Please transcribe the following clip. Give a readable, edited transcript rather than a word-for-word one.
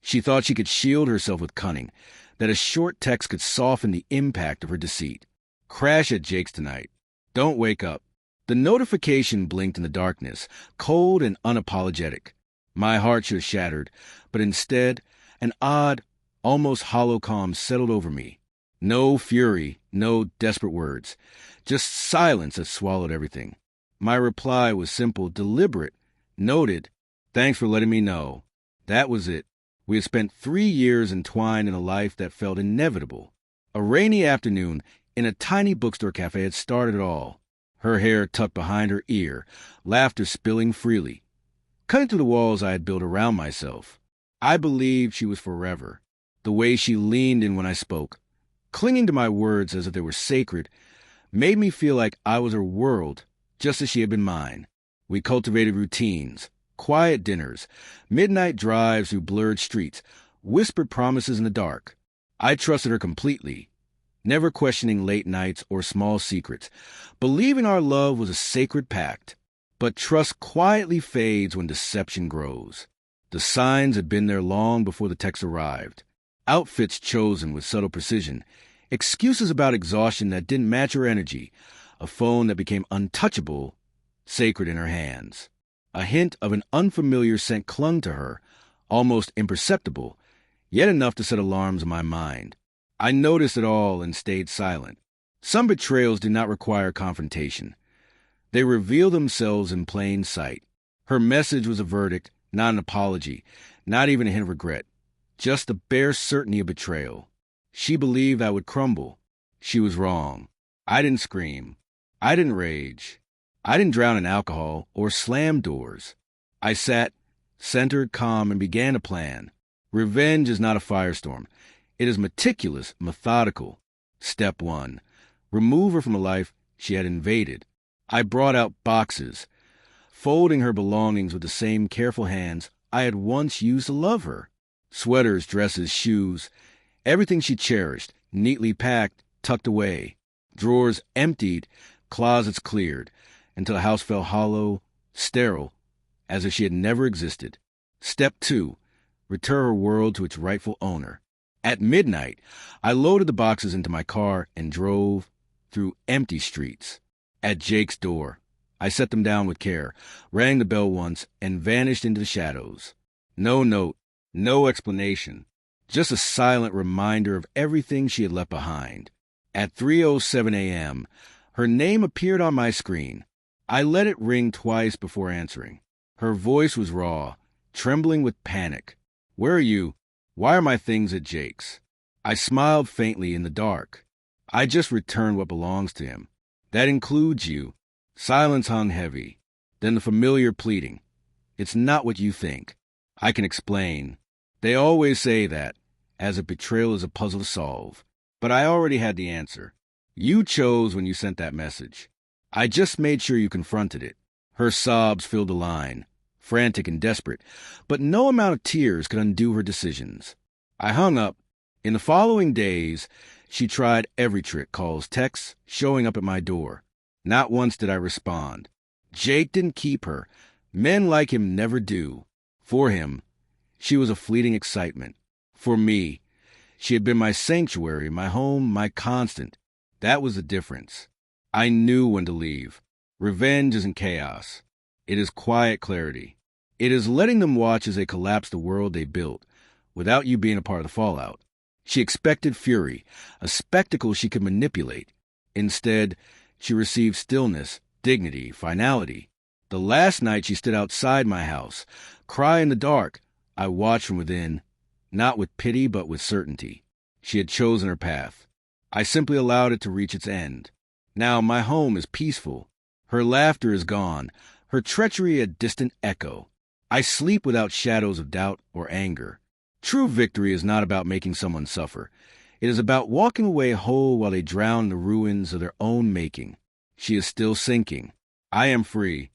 She thought she could shield herself with cunning, that a short text could soften the impact of her deceit. Crash at Jake's tonight. Don't wake up. The notification blinked in the darkness, cold and unapologetic. My heart should have shattered, but instead, an odd, almost hollow calm settled over me. No fury, no desperate words, just silence that swallowed everything. My reply was simple, deliberate, noted. Thanks for letting me know. That was it. We had spent 3 years entwined in a life that felt inevitable. A rainy afternoon in a tiny bookstore cafe had started it all. Her hair tucked behind her ear, laughter spilling freely. Cutting through the walls I had built around myself. I believed she was forever. The way she leaned in when I spoke, clinging to my words as if they were sacred, made me feel like I was her world, just as she had been mine. We cultivated routines, quiet dinners, midnight drives through blurred streets, whispered promises in the dark. I trusted her completely, never questioning late nights or small secrets, believing our love was a sacred pact. But trust quietly fades when deception grows. The signs had been there long before the text arrived. Outfits chosen with subtle precision, excuses about exhaustion that didn't match her energy, a phone that became untouchable, sacred in her hands. A hint of an unfamiliar scent clung to her, almost imperceptible, yet enough to set alarms in my mind. I noticed it all and stayed silent. Some betrayals did not require confrontation. They revealed themselves in plain sight. Her message was a verdict, not an apology, not even a hint of regret, just the bare certainty of betrayal. She believed I would crumble. She was wrong. I didn't scream. I didn't rage. I didn't drown in alcohol or slam doors. I sat, centered, calm, and began to plan. Revenge is not a firestorm. It is meticulous, methodical. Step 1. Remove her from a life she had invaded. I brought out boxes, folding her belongings with the same careful hands I had once used to love her. Sweaters, dresses, shoes, everything she cherished, neatly packed, tucked away. Drawers emptied, closets cleared, until the house felt hollow, sterile, as if she had never existed. Step 2. Return her world to its rightful owner. At midnight, I loaded the boxes into my car and drove through empty streets. At Jake's door, I set them down with care, rang the bell once, and vanished into the shadows. No note, no explanation, just a silent reminder of everything she had left behind. At 3:07 a.m., her name appeared on my screen. I let it ring twice before answering. Her voice was raw, trembling with panic. "Where are you? Why are my things at Jake's?" I smiled faintly in the dark. "I just returned what belongs to him. That includes you." Silence hung heavy. Then the familiar pleading. "It's not what you think. I can explain. They always say that, as if betrayal is a puzzle to solve. But I already had the answer. You chose when you sent that message. I just made sure you confronted it." Her sobs filled the line, frantic and desperate, but no amount of tears could undo her decisions. I hung up. In the following days, she tried every trick, calls, texts, showing up at my door. Not once did I respond. Jake didn't keep her. Men like him never do. For him, she was a fleeting excitement. For me, she had been my sanctuary, my home, my constant. That was the difference. I knew when to leave. Revenge isn't chaos. It is quiet clarity. It is letting them watch as they collapse the world they built, without you being a part of the fallout. She expected fury, a spectacle she could manipulate. Instead, she received stillness, dignity, finality. The last night she stood outside my house, cry in the dark. I watched from within, not with pity but with certainty. She had chosen her path. I simply allowed it to reach its end. Now my home is peaceful. Her laughter is gone, her treachery a distant echo. I sleep without shadows of doubt or anger. True victory is not about making someone suffer. It is about walking away whole while they drown in the ruins of their own making. She is still sinking. I am free.